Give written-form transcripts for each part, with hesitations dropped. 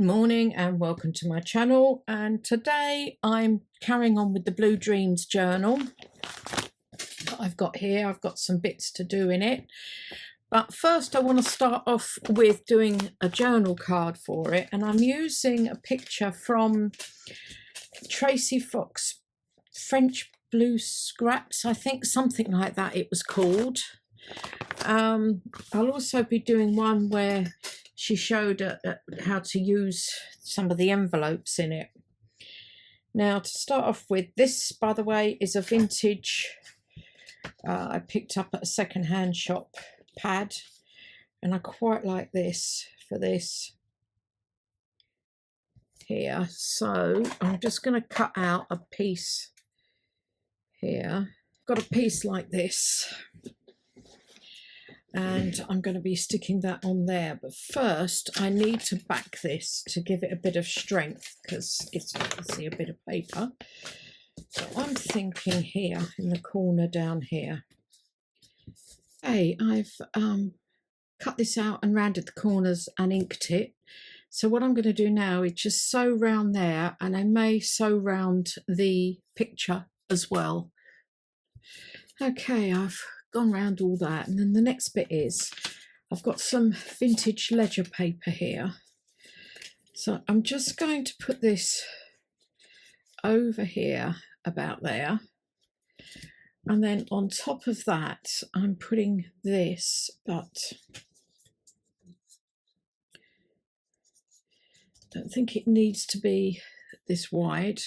morning and welcome to my channel, and today I'm carrying on with the Blue Dreams journal that I've got here. I've got some bits to do in it, but first I want to start off with doing a journal card for it, and I'm using a picture from Tracy Fox French Blue Scraps, I think, something like that it was called. I'll also be doing one where she showed how to use some of the envelopes in it. Now, to start off with, this, by the way, is a vintage, I picked up at a second-hand shop pad, and I quite like this for this here. So I'm just going to cut out a piece here. I've got a piece like this, and I'm going to be sticking that on there, but first I need to back this to give it a bit of strength because it's obviously a bit of paper. So I'm thinking here in the corner down here, hey, I've cut this out and rounded the corners and inked it. So what I'm going to do now is just sew round there, and I may sew round the picture as well. Okay, I've gone round all that, and then the next bit is I've got some vintage ledger paper here, so I'm just going to put this over here about there, and then on top of that I'm putting this, but I don't think it needs to be this wide.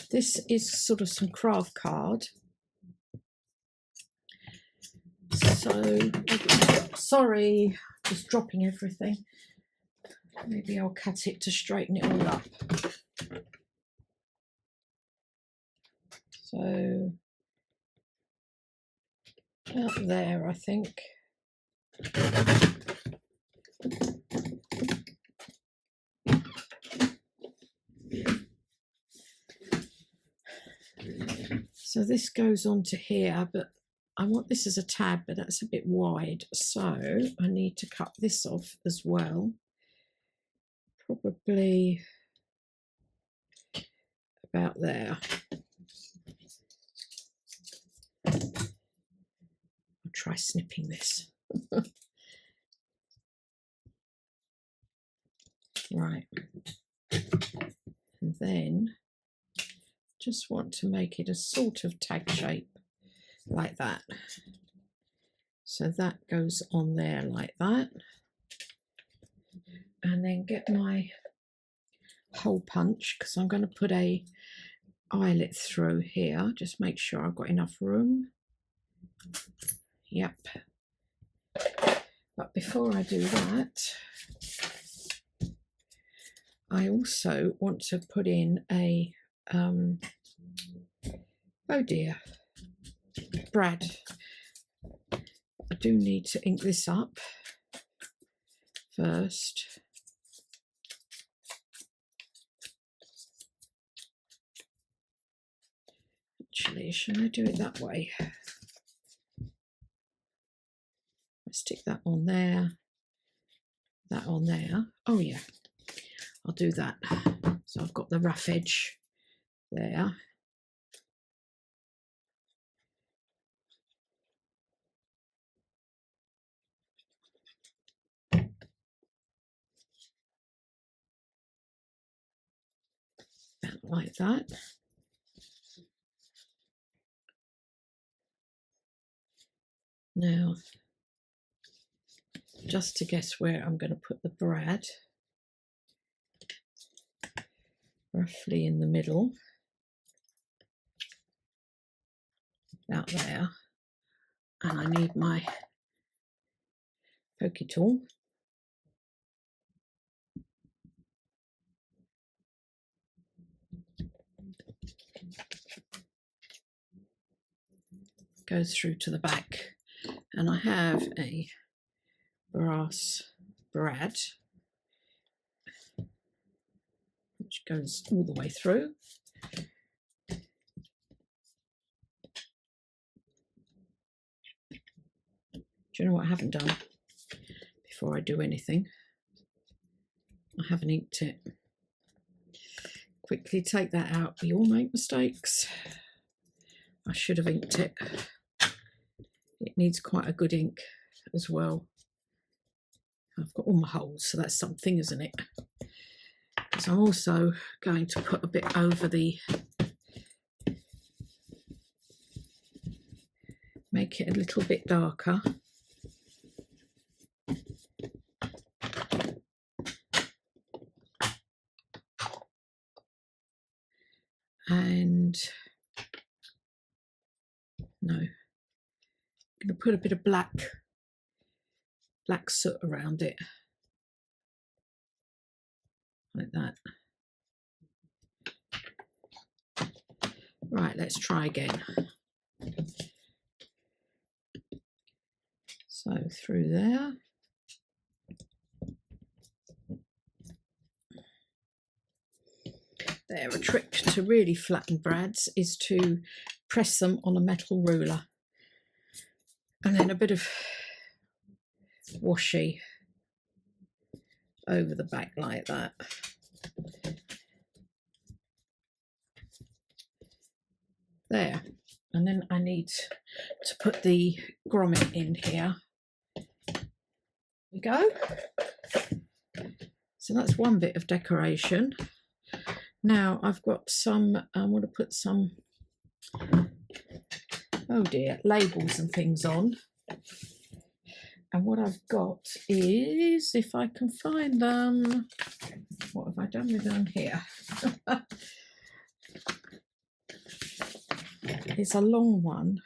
This is sort of some craft card. So, sorry, just dropping everything. Maybe I'll cut it to straighten it all up. So, out there, I think. So this goes on to here, but I want this as a tab, but that's a bit wide, so I need to cut this off as well. Probably about there. I'll try snipping this. Right. And then just want to make it a sort of tag shape like that. So that goes on there like that. And then get my hole punch, because I'm going to put a eyelet through here. Just make sure I've got enough room. Yep. But before I do that, I also want to put in a oh dear, Brad. I do need to ink this up first. Actually, should I do it that way? I'll stick that on there, that on there. Oh yeah, I'll do that. So I've got the rough edge there. Like that. Now, just to guess where I'm going to put the Brad, roughly in the middle, about there, and I need my pokey tool. Goes through to the back, and I have a brass Brad which goes all the way through. Do you know what I haven't done before I do anything? I haven't inked it. Quickly take that out. We all make mistakes. I should have inked it. It needs quite a good ink as well. I've got all my holes, so that's something, isn't it? So I'm also going to put a bit over the, make it a little bit darker. And no, I'm going to put a bit of black soot around it, like that. Right, let's try again. So through there. There, a trick to really flatten brads is to press them on a metal ruler, and then a bit of washi over the back like that. There, and then I need to put the grommet in here. There we go. So that's one bit of decoration. Now I've got some, I want to put some, oh dear, labels and things on. And what I've got is, if I can find them, what have I done with them here? It's a long one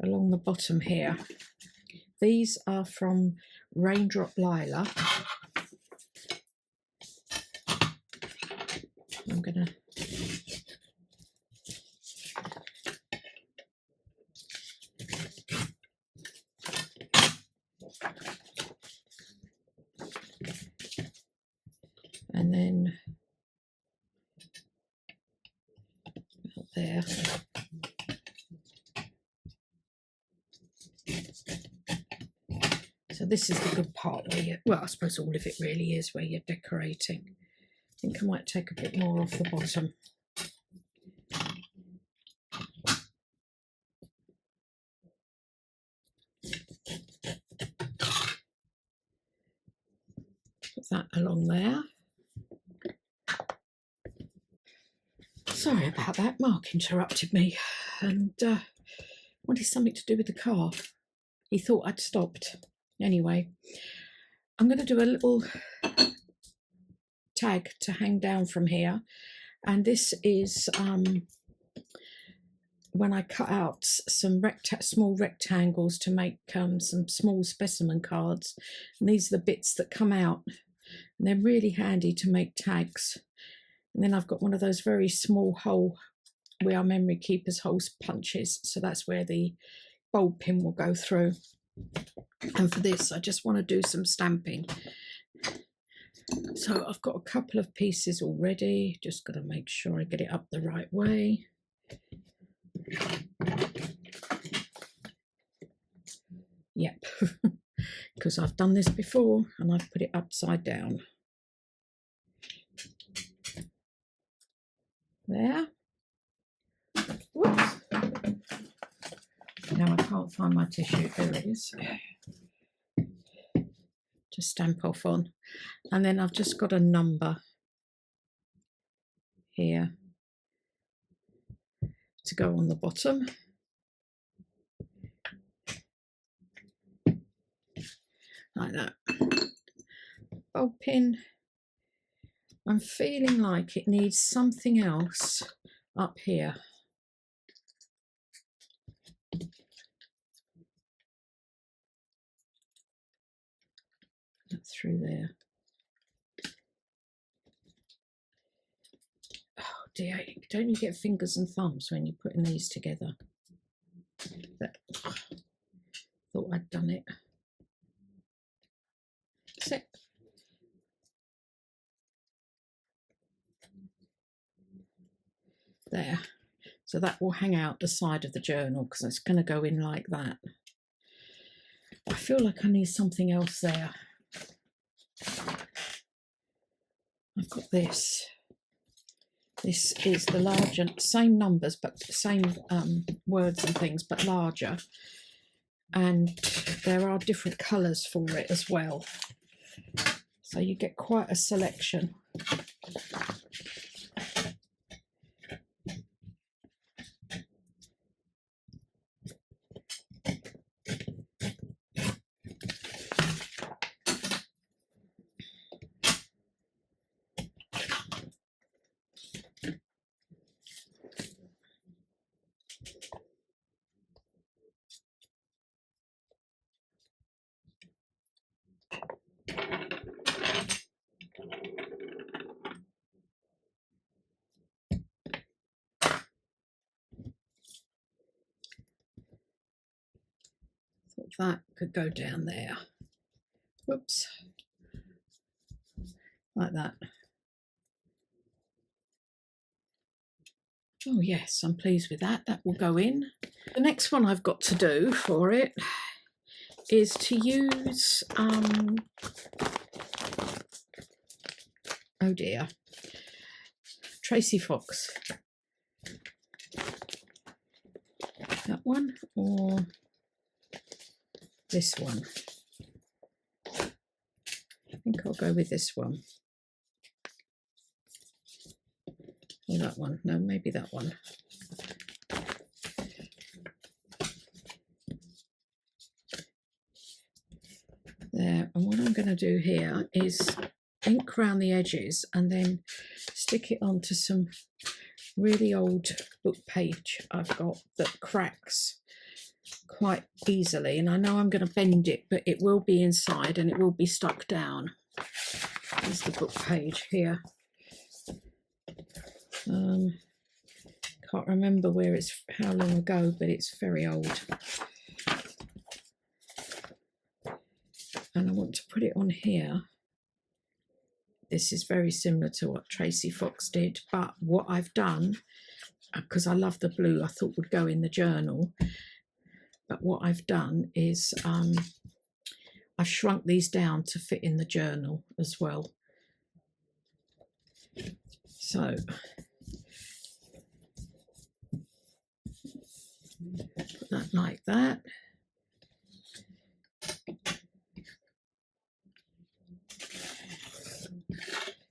along the bottom here. These are from Raindrop Lila. I'm gonna and then out there. So this is the good part where you, well, I suppose all of it really is where you're decorating. I think I might take a bit more off the bottom. Put that along there. Sorry about that, Mark interrupted me and wanted something to do with the car. He thought I'd stopped. Anyway, I'm going to do a little tag to hang down from here, and this is when I cut out some small rectangles to make some small specimen cards, and these are the bits that come out, and they're really handy to make tags. And then I've got one of those very small hole, we are memory keepers holes punches, so that's where the bulb pin will go through. And for this I just want to do some stamping. So I've got a couple of pieces already, just got to make sure I get it up the right way. Yep, because I've done this before and I've put it upside down. There. Whoops. Now I can't find my tissue. There it is. To stamp off on. And then I've just got a number here to go on the bottom. Like that. Bulb pin. I'm feeling like it needs something else up here. Through there. Oh dear, don't you get fingers and thumbs when you're putting these together? But, thought I'd done it. So, there. So that will hang out the side of the journal because it's going to go in like that. I feel like I need something else there. I've got this. This is the larger, same numbers, but same words and things, but larger. And there are different colours for it as well. So you get quite a selection. That could go down there. Whoops. Like that. Oh yes, I'm pleased with that. That will go in. The next one I've got to do for it is to use, oh dear, Tracy Fox. That one or this one? I think I'll go with this one. Or that one. No, maybe that one. There. And what I'm going to do here is ink around the edges and then stick it onto some really old book page I've got that cracks quite easily. And I know I'm going to bend it, but it will be inside and it will be stuck down. There's the book page here. Can't remember where it's, how long ago, but it's very old. And I want to put it on here. This is very similar to what Tracy Fox did, but what I've done, because I love the blue, I thought would go in the journal, but what I've done is I've shrunk these down to fit in the journal as well. So put that like that.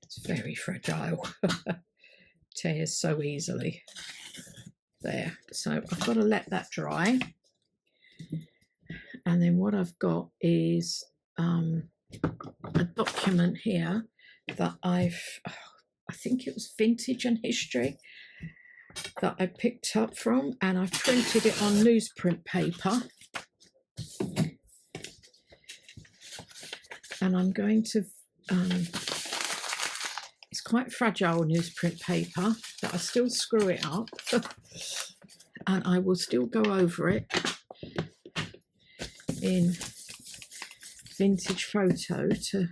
It's very fragile. Tears so easily. There. So I've got to let that dry. And then what I've got is a document here that I think it was Vintage and History that I picked up from, and I've printed it on newsprint paper. And I'm going to, it's quite fragile newsprint paper, but I still screw it up and I will still go over it in Vintage Photo to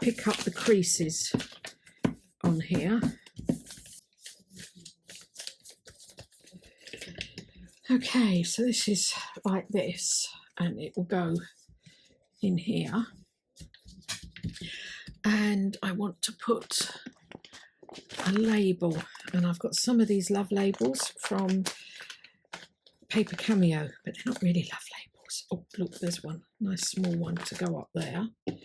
pick up the creases on here. Okay, so this is like this, and it will go in here. And I want to put a label, and I've got some of these love labels from Paper Cameo, but they're not really love labels. Oh, look, there's one, nice small one to go up there. But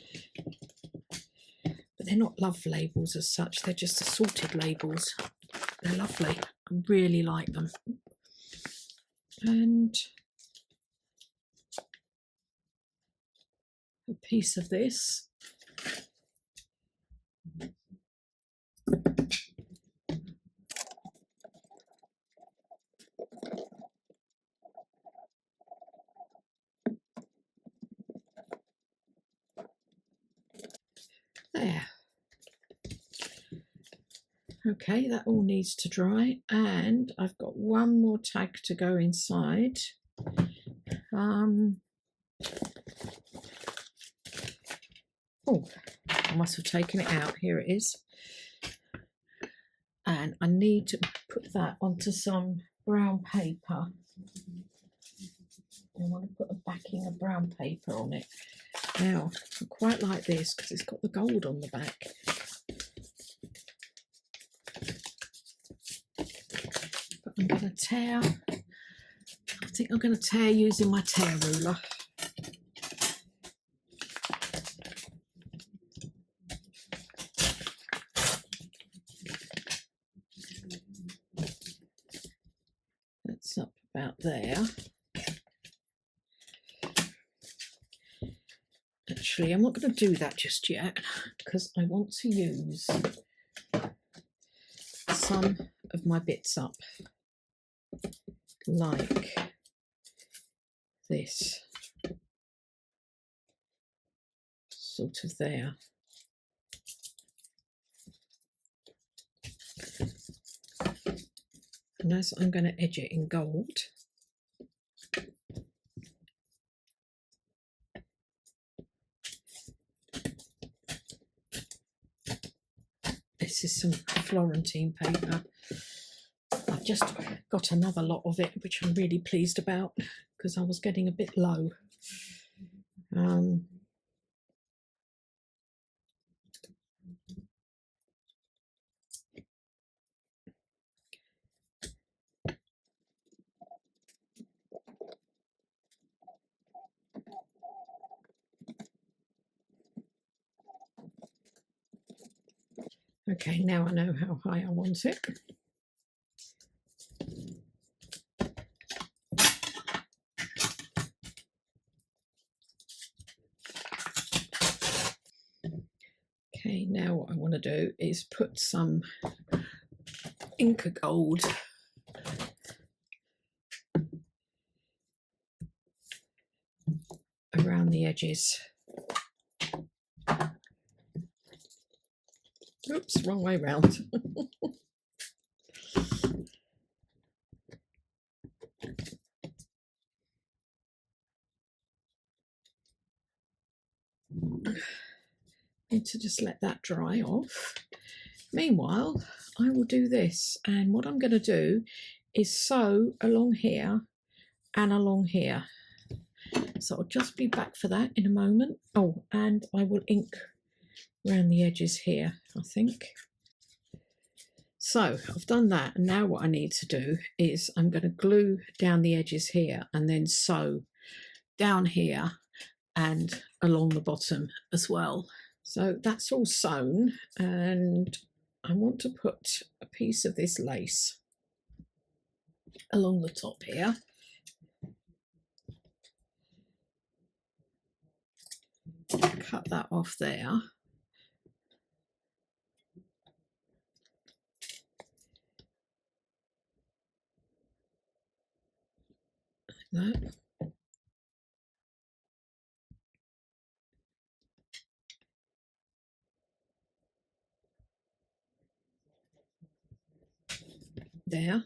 they're not love labels as such, they're just assorted labels. They're lovely, I really like them. And a piece of this. There. Okay, that all needs to dry, and I've got one more tag to go inside. Oh, I must have taken it out. Here it is. And I need to put that onto some brown paper. I want to put a backing of brown paper on it. Now, I quite like this because it's got the gold on the back. But I'm going to tear. I think I'm going to tear using my tear ruler. That's up about there. Actually, I'm not going to do that just yet because I want to use some of my bits up, like this, sort of there. And as I'm going to edge it in gold, this is some Florentine paper. I've just got another lot of it, which I'm really pleased about because I was getting a bit low. Okay, now I know how high I want it. Okay, now what I want to do is put some Inca gold around the edges. Oops, wrong way round. Need to just let that dry off. Meanwhile, I will do this, and what I'm going to do is sew along here and along here. So I'll just be back for that in a moment. Oh, and I will ink around the edges here, I think. So I've done that, and now what I need to do is I'm going to glue down the edges here and then sew down here and along the bottom as well. So that's all sewn, and I want to put a piece of this lace along the top here. Cut that off there. Like that. There,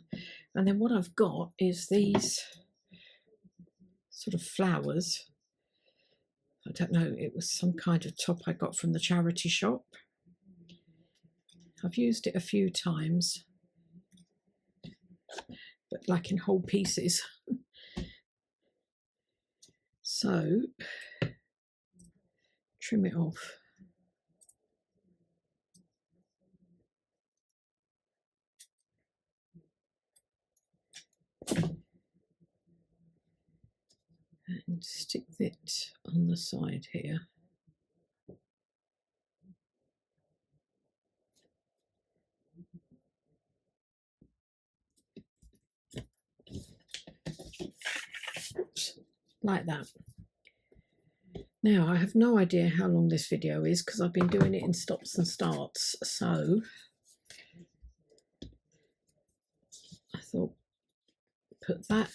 and then what I've got is these sort of flowers. I don't know, it was some kind of top I got from the charity shop. I've used it a few times, but like in whole pieces. So trim it off. And stick it on the side here. Oops, like that. Now I have no idea how long this video is because I've been doing it in stops and starts, so I thought put that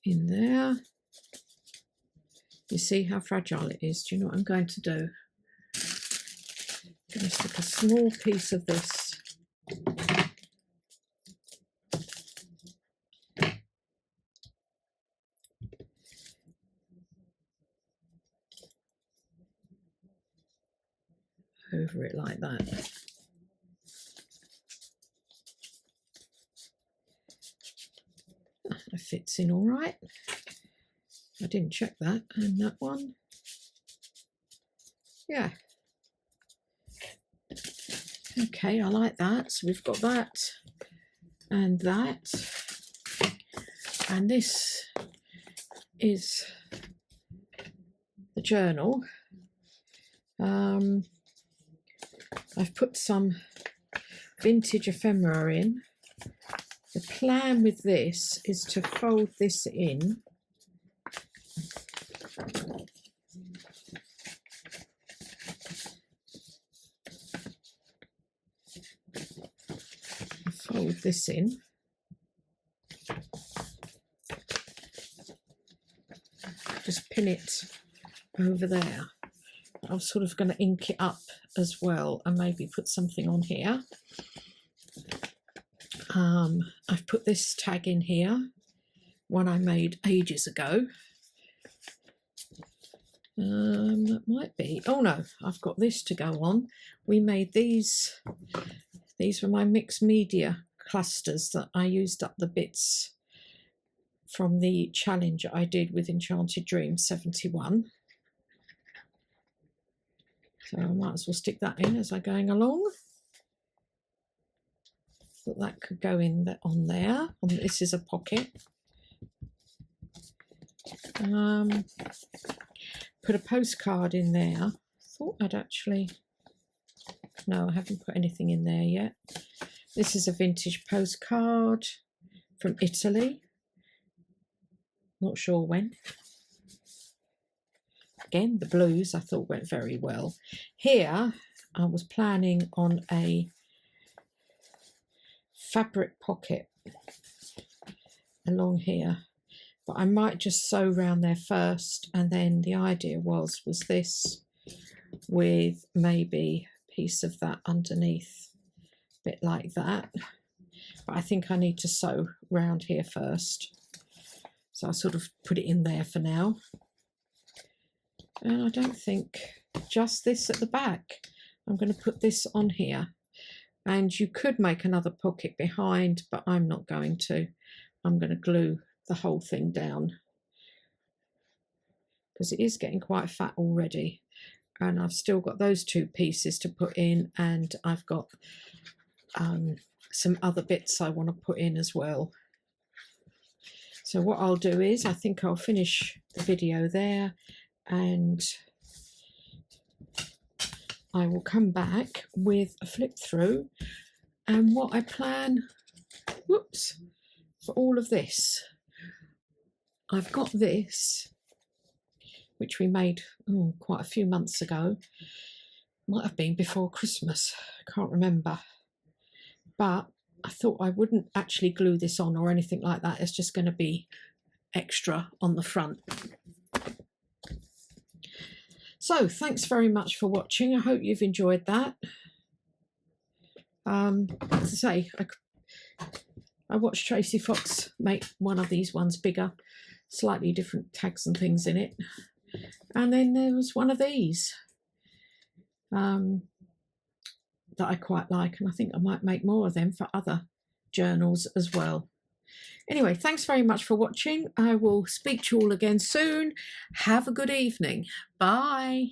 in there. You see how fragile it is? Do you know what I'm going to do? I'm going to stick a small piece of this over it like that. That fits in all right. I didn't check that. And that one. Yeah. Okay, I like that. So we've got that and that. And this is the journal. I've put some vintage ephemera in. The plan with this is to fold this in. Fold this in. Just pin it over there. I'm sort of going to ink it up as well and maybe put something on here. I've put this tag in here, one I made ages ago. That might be, oh no, I've got this to go on. We made these were my mixed media clusters that I used up the bits from the challenge I did with Enchanted Dreams 71. So I might as well stick that in as I'm going along. Thought that could go in on there. This is a pocket. Put a postcard in there. Thought I'd actually, no, I haven't put anything in there yet. This is a vintage postcard from Italy. Not sure when. Again, the blues I thought went very well. Here, I was planning on a fabric pocket along here, but I might just sew around there first, and then the idea was this with maybe a piece of that underneath, a bit like that. But I think I need to sew round here first, so I sort of put it in there for now. And I don't think just this at the back. I'm going to put this on here. And you could make another pocket behind, but I'm not going to. I'm going to glue the whole thing down because it is getting quite fat already. And I've still got those two pieces to put in, and I've got some other bits I want to put in as well. So what I'll do is I think I'll finish the video there, and I will come back with a flip through and what I plan, whoops, for all of this. I've got this, which we made quite a few months ago. Might have been before Christmas, I can't remember. But I thought I wouldn't actually glue this on or anything like that. It's just going to be extra on the front. So thanks very much for watching. I hope you've enjoyed that. As I say, I watched Tracy Fox make one of these ones bigger, slightly different tags and things in it. And then there was one of these that I quite like, and I think I might make more of them for other journals as well. Anyway, thanks very much for watching. I will speak to you all again soon. Have a good evening. Bye.